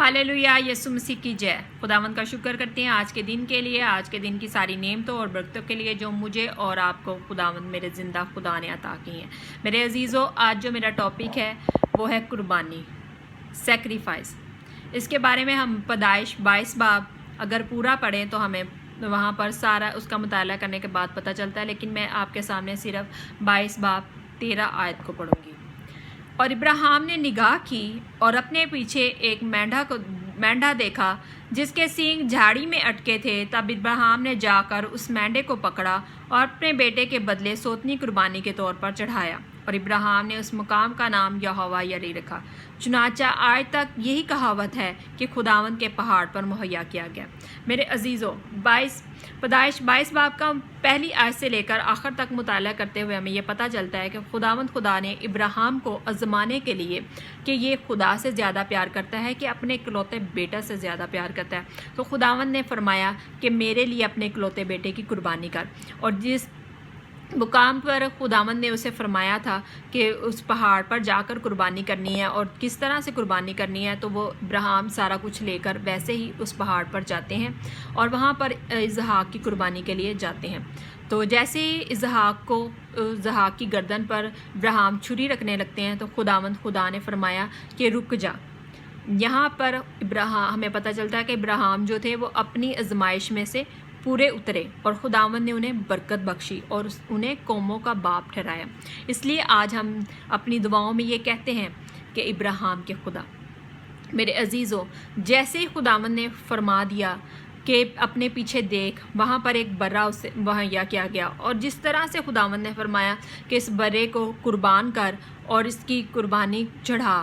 Hallelujah, यीशु मसीह की जय। खुदावंद का शुक्र करते हैं आज के दिन के लिए, आज के दिन की सारी नेमतों और बरकतों के लिए जो मुझे और आपको खुदावंद मेरे ज़िंदा खुदा ने अता की हैं। मेरे अजीज़ों, आज जो मेरा टॉपिक है वो है कुर्बानी, सेक्रीफाइस। इसके बारे में हम पैदाइश 22 बाब अगर पूरा पढ़ें तो हमें वहाँ पर सारा उसका मुताला करने के बाद पता चलता है, लेकिन मैं आपके सामने सिर्फ 22 बाब 13 आयत को पढ़ूँगी। और इब्राहिम ने निगाह की और अपने पीछे एक मेंढा देखा जिसके सींग झाड़ी में अटके थे। तब इब्राहिम ने जाकर उस मेंढे को पकड़ा और अपने बेटे के बदले सोतनी कुर्बानी के तौर पर चढ़ाया। और इब्राहिम ने उस मुकाम का नाम यहोवा यरी रखा। चुनाचा आज तक यही कहावत है कि खुदावंद के पहाड़ पर मुहैया किया गया। मेरे अजीज़ों, पैदाइश 22 बाब का पहली आयत से लेकर आखिर तक मुताला करते हुए हमें यह पता चलता है कि खुदावंद खुदा ने इब्राहिम को आजमाने के लिए कि ये खुदा से ज़्यादा प्यार करता है कि अपने इकलौते बेटा से ज़्यादा प्यार करता है, तो खुदावंद ने फरमाया कि मेरे लिए अपने इकलौते बेटे की कुर्बानी कर। और जिस मुकाम पर खुदावंद ने उसे फरमाया था कि उस पहाड़ पर जाकर कुर्बानी करनी है और किस तरह से कुर्बानी करनी है, तो वो इब्राहिम सारा कुछ लेकर वैसे ही उस पहाड़ पर जाते हैं और वहाँ पर इसहाक की कुर्बानी के लिए जाते हैं। तो जैसे ही इसहाक की गर्दन पर इब्राहिम छुरी रखने लगते हैं तो खुदा ने फरमाया कि रुक जा। यहाँ पर हमें पता चलता है कि इब्राहिम जो थे वो अपनी आजमाइश में से पूरे उतरे और खुदावंद ने उन्हें बरकत बख्शी और उन्हें कौमों का बाप ठहराया। इसलिए आज हम अपनी दुआओं में ये कहते हैं कि इब्राहिम के खुदा। मेरे अजीज़ों, जैसे ही खुदावंद ने फरमा दिया कि अपने पीछे देख, वहाँ पर एक बर्रा उसे मुहैया किया गया और जिस तरह से खुदावंद ने फरमाया कि इस बर्रे को कुर्बान कर और इसकी कुर्बानी चढ़ा,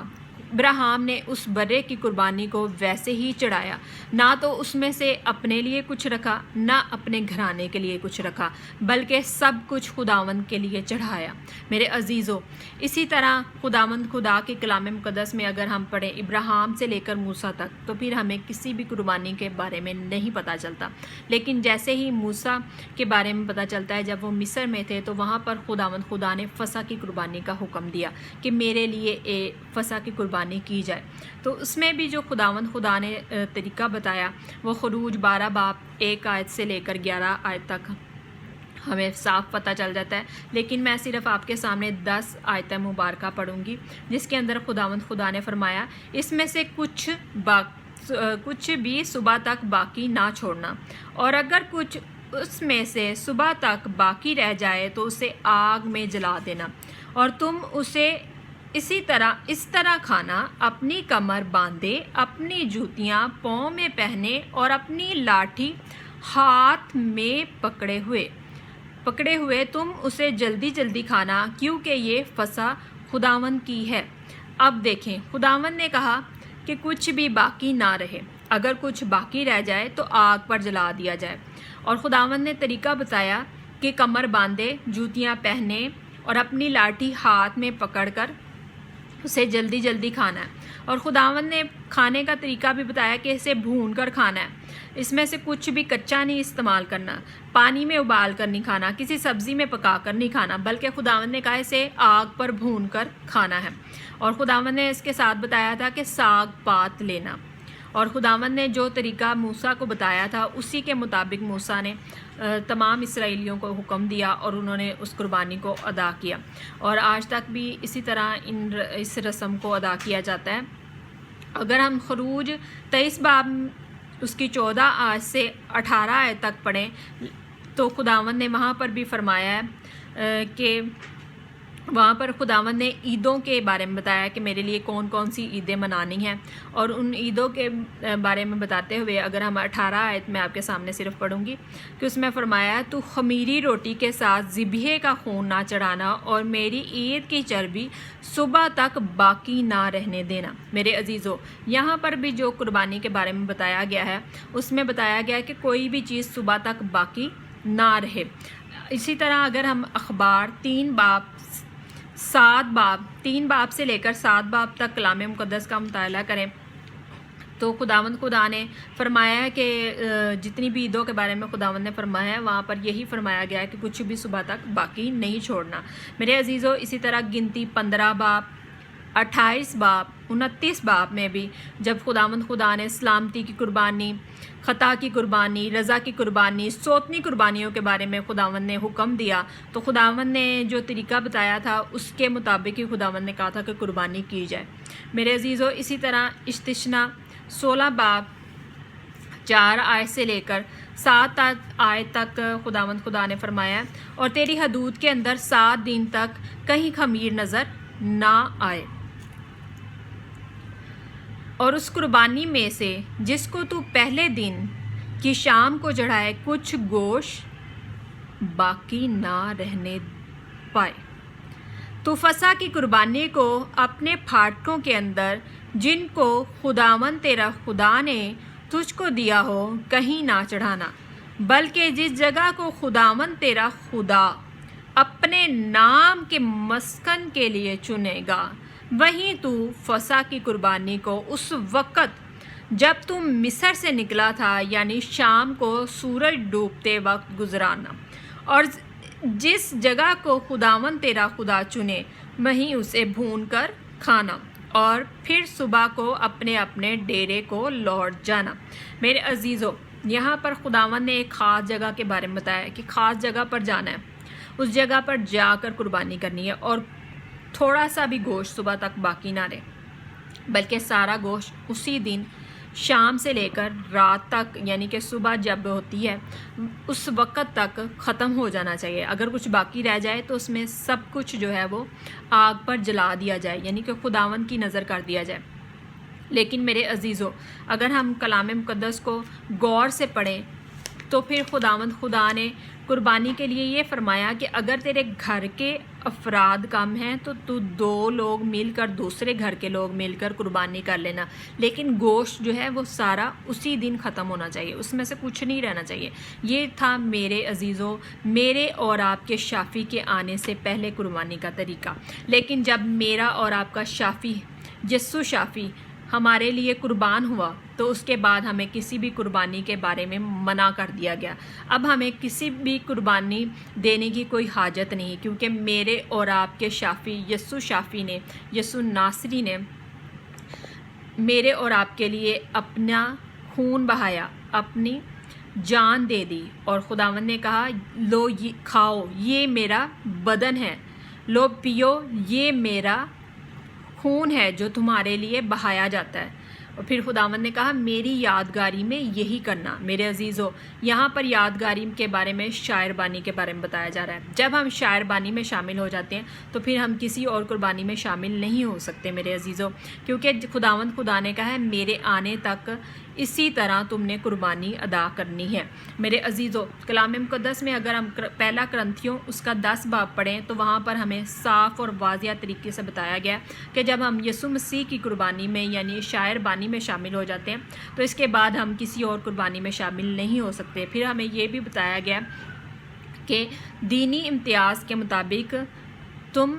इब्राहिम ने उस बर्रे की कुर्बानी को वैसे ही चढ़ाया। ना तो उसमें से अपने लिए कुछ रखा, ना अपने घराने के लिए कुछ रखा, बल्कि सब कुछ खुदावंद के लिए चढ़ाया। मेरे अजीज़ों, इसी तरह खुदावंद खुदा के कलाम मुक़द्दस में अगर हम पढ़ें इब्राहिम से लेकर मूसा तक, तो फिर हमें किसी भी कुर्बानी के बारे में नहीं पता चलता। लेकिन जैसे ही मूसा के बारे में पता चलता है, जब वो मिस्र में थे तो वहाँ पर खुदावंद खुदा ने फसह की कुर्बानी का हुक्म दिया कि मेरे लिए फसह की कुर्बानी की जाए। तो उसमें भी जो खुदावंद खुदा ने तरीका बताया वो खरूज 12 बाब 1 आयत से लेकर 11 आयत तक हमें साफ पता चल जाता है। लेकिन मैं सिर्फ आपके सामने 10 आयत मुबारका पढ़ूंगी जिसके अंदर खुदावंद खुदा ने फरमाया, इसमें से कुछ भी सुबह तक बाकी ना छोड़ना, और अगर कुछ उसमें से सुबह तक बाकी रह जाए तो उसे आग में जला देना, और तुम उसे इस तरह खाना, अपनी कमर बांधे, अपनी जूतियाँ पाँव में पहने और अपनी लाठी हाथ में पकड़े हुए तुम उसे जल्दी जल्दी खाना, क्योंकि ये फसह खुदावंद की है। अब देखें, खुदावंद ने कहा कि कुछ भी बाकी ना रहे, अगर कुछ बाकी रह जाए तो आग पर जला दिया जाए। और खुदावंद ने तरीका बताया कि कमर बांधे, जूतियाँ पहने और अपनी लाठी हाथ में पकड़कर उसे जल्दी जल्दी खाना है। और खुदावंद ने खाने का तरीका भी बताया कि इसे भून कर खाना है, इसमें से कुछ भी कच्चा नहीं इस्तेमाल करना, पानी में उबाल कर नहीं खाना, किसी सब्ज़ी में पका कर नहीं खाना, बल्कि खुदावंद ने कहा इसे आग पर भून कर खाना है। और खुदावंद ने इसके साथ बताया था कि साग पात लेना। और खुदावंद ने जो तरीका मूसा को बताया था उसी के मुताबिक मूसा ने तमाम इसराइलियों को हुक्म दिया और उन्होंने उस कुर्बानी को अदा किया। और आज तक भी इसी तरह इस रस्म को अदा किया जाता है। अगर हम खरूज 23 बाब उसकी 14 आयत से 18 आयत तक पढ़ें तो खुदावंद ने वहाँ पर भी फरमाया है कि वहाँ पर खुदावंद ने ईदों के बारे में बताया कि मेरे लिए कौन कौन सी ईदें मनानी हैं। और उन ईदों के बारे में बताते हुए अगर हम 18 आयत में आपके सामने सिर्फ पढ़ूंगी कि उसमें फरमाया, तू खमीरी रोटी के साथ ज़िबहे का खून ना चढ़ाना और मेरी ईद की चर्बी सुबह तक बाकी ना रहने देना। मेरे अजीज़ों, यहाँ पर भी जो कुर्बानी के बारे में बताया गया है उसमें बताया गया है कि कोई भी चीज़ सुबह तक बाकी ना रहे। इसी तरह अगर हम अखबार 3 बाब से लेकर 7 बाब तक कलाम मुक़द्दस का मुताला करें तो खुदावंद खुदा ने फरमाया है कि जितनी भी ईदों के बारे में खुदावंद ने फरमाया है वहाँ पर यही फरमाया गया है कि कुछ भी सुबह तक बाकी नहीं छोड़ना। मेरे अजीज़ों, इसी तरह गिनती 15 बाब 28 बाब 29 बाब में भी जब खुदावंद खुदा ने सलामती की कुर्बानी, ख़ता की कुर्बानी, रज़ा की कुर्बानी, सौतनी कुर्बानियों के बारे में खुदावंद ने हुक्म दिया, तो खुदावंद ने जो तरीका बताया था उसके मुताबिक ही खुदावंद ने कहा था कि कुर्बानी की जाए। मेरे अजीज़ों, इसी तरह इस्तिश्ना 16 बाब 4 आयत से लेकर 7 आयत तक खुदावंद खुदा ने फरमाया, और तेरी हदूद के अंदर 7 दिन तक कहीं खमीर नज़र ना आए, और उस कुर्बानी में से जिसको तू पहले दिन की शाम को चढ़ाए कुछ गोश्त बाकी ना रहने पाए। तू फसा की कुर्बानी को अपने फाटकों के अंदर जिनको खुदावंद तेरा खुदा ने तुझको दिया हो कहीं ना चढ़ाना, बल्कि जिस जगह को खुदावंद तेरा खुदा अपने नाम के मस्कन के लिए चुनेगा, वहीं तू फसा की कुर्बानी को उस वक़्त जब तू मिस्र से निकला था, यानी शाम को सूरज डूबते वक्त गुजराना, और जिस जगह को खुदावंद तेरा खुदा चुने वहीं उसे भून कर खाना, और फिर सुबह को अपने अपने डेरे को लौट जाना। मेरे अजीज़ों, यहाँ पर खुदावंद ने एक ख़ास जगह के बारे में बताया कि ख़ास जगह पर जाना है, उस जगह पर जाकर कुर्बानी करनी है, और थोड़ा सा भी गोश्त सुबह तक बाकी ना रहे, बल्कि सारा गोश्त उसी दिन शाम से लेकर रात तक, यानी कि सुबह जब होती है उस वक़्त तक ख़त्म हो जाना चाहिए। अगर कुछ बाकी रह जाए तो उसमें सब कुछ जो है वो आग पर जला दिया जाए, यानी कि खुदावंद की नज़र कर दिया जाए। लेकिन मेरे अजीज़ों, अगर हम कलाम मुक़द्दस को गौर से पढ़ें तो फिर खुदावंद खुदा ने कुर्बानी के लिए ये फरमाया कि अगर तेरे घर के अफराद कम हैं तो तू 2 लोग मिलकर, दूसरे घर के लोग मिलकर कुर्बानी कर लेना, लेकिन गोश्त जो है वो सारा उसी दिन ख़त्म होना चाहिए, उसमें से कुछ नहीं रहना चाहिए। ये था मेरे अजीज़ों, मेरे और आपके शाफ़ी के आने से पहले कुर्बानी का तरीका। लेकिन जब मेरा और आपका शाफ़ी यस्सु शाफ़ी हमारे लिए कुर्बान हुआ तो उसके बाद हमें किसी भी कुर्बानी के बारे में मना कर दिया गया। अब हमें किसी भी कुर्बानी देने की कोई हाजत नहीं, क्योंकि मेरे और आपके शाफ़ी यस्सु शाफ़ी ने, यस्सु नासरी ने मेरे और आपके लिए अपना खून बहाया, अपनी जान दे दी, और खुदावंद ने कहा लो ये खाओ, ये मेरा बदन है, लो पियो, ये मेरा खून है जो तुम्हारे लिए बहाया जाता है। और फिर खुदावंद ने कहा मेरी यादगारी में यही करना। मेरे अजीज़ों, यहाँ पर यादगारी के बारे में शायर बानी के बारे में बताया जा रहा है। जब हम शायर बानी में शामिल हो जाते हैं तो फिर हम किसी और कुर्बानी में शामिल नहीं हो सकते मेरे अजीज़ों, क्योंकि खुदावंद खुदा ने कहा है मेरे आने तक इसी तरह तुमने कुर्बानी अदा करनी है। मेरे अजीज़ों, कलाम मुक़द्दस में अगर हम पहला करंथियों उसका 10 बाब पढ़ें तो वहाँ पर हमें साफ़ और वाज़िया तरीके से बताया गया कि जब हम यीशु मसीह की कुर्बानी में यानी शायर बानी में शामिल हो जाते हैं तो इसके बाद हम किसी और कुर्बानी में शामिल नहीं हो सकते। फिर हमें ये भी बताया गया कि दीनी इम्तियाज़ के मुताबिक तुम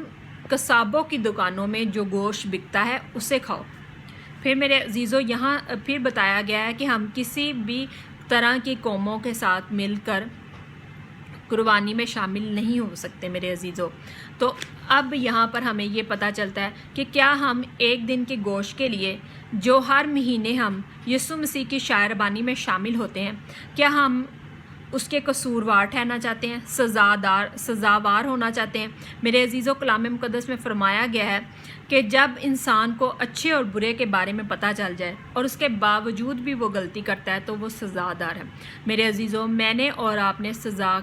कसाबों की दुकानों में जो गोश्त बिकता है उसे खाओ। फिर मेरे अजीज़ों, यहाँ फिर बताया गया है कि हम किसी भी तरह की कौमों के साथ मिलकर कुर्बानी में शामिल नहीं हो सकते मेरे अजीज़ों। तो अब यहाँ पर हमें ये पता चलता है कि क्या हम एक दिन के गोश्त के लिए जो हर महीने हम यीशु मसीह की शायरबानी में शामिल होते हैं, क्या हम उसके कसूरवार ठहरना चाहते हैं, सज़ावार होना चाहते हैं? मेरे अजीज़ों, कलाम मुक़द्दस में फ़रमाया गया है कि जब इंसान को अच्छे और बुरे के बारे में पता चल जाए और उसके बावजूद भी वो गलती करता है तो वो सज़ादार है। मेरे अजीज़ों, मैंने और आपने सज़ा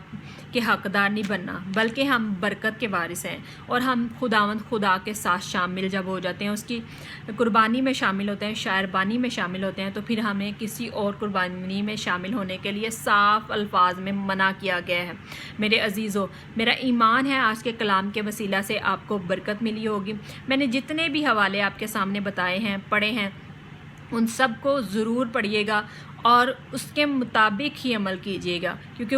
के हक़दार नहीं बनना, बल्कि हम बरकत के वारिस हैं, और हम खुदावंद खुदा के साथ शामिल जब हो जाते हैं, उसकी कुर्बानी में शामिल होते हैं, शायरबानी में शामिल होते हैं, तो फिर हमें किसी और कुर्बानी में शामिल होने के लिए साफ़ अल्फाज में मना किया गया है। मेरे अजीज़ों, मेरा ईमान है आज के कलाम के वसीला से आपको बरकत मिली होगी। मैंने जितने भी हवाले आपके सामने बताए हैं, पढ़े हैं, उन सब को ज़रूर पढ़िएगा اور اس کے مطابق ہی عمل کیجیے گا، کیونکہ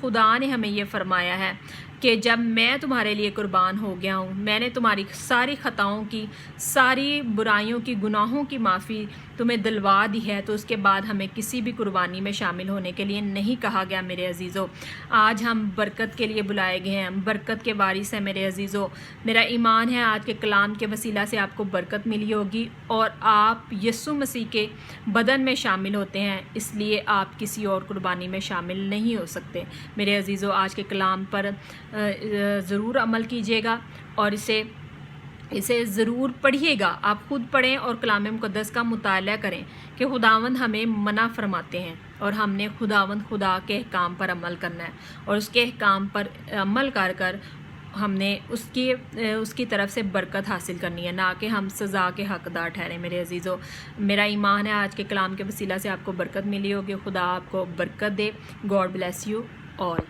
خدا نے ہمیں یہ فرمایا ہے کہ جب میں تمہارے لیے قربان ہو گیا ہوں، میں نے تمہاری ساری خطاؤں کی، ساری برائیوں کی، گناہوں کی معافی تمہیں دلوا دی ہے، تو اس کے بعد ہمیں کسی بھی قربانی میں شامل ہونے کے لیے نہیں کہا گیا میرے عزیزو۔ آج ہم برکت کے لیے بلائے گئے ہیں، برکت کے وارث ہیں میرے عزیزو۔ میرا ایمان ہے آج کے کلام کے وسیلہ سے آپ کو برکت ملی ہوگی، اور آپ یسوع مسیح کے بدن میں شامل ہوتے ہیں، اس لیے آپ کسی اور قربانی میں شامل نہیں ہو سکتے۔ میرے عزیزو، آج کے کلام پر ضرور عمل کیجیے گا، اور اسے ضرور پڑھیے گا۔ آپ خود پڑھیں اور کلام مقدس کا مطالعہ کریں کہ خداوند ہمیں منع فرماتے ہیں، اور ہم نے خدا کے احکام پر عمل کرنا ہے، اور اس کے احکام پر عمل کر ہم نے اس کی طرف سے برکت حاصل کرنی ہے، نہ کہ ہم سزا کے حقدار ٹھہریں میرے عزیزو۔ میرا ایمان ہے آج کے کلام کے وسیلہ سے آپ کو برکت ملی ہوگی۔ خدا آپ کو برکت دے۔ God bless you all.